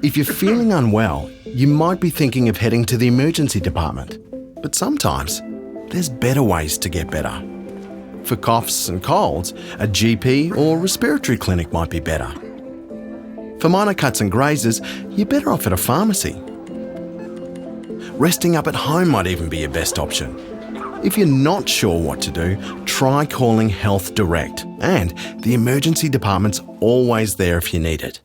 If you're feeling unwell, you might be thinking of heading to the emergency department. But sometimes, there's better ways to get better. For coughs and colds, a GP or respiratory clinic might be better. For minor cuts and grazes, you're better off at a pharmacy. Resting up at home might even be your best option. If you're not sure what to do, try calling Health Direct, and the emergency department's always there if you need it.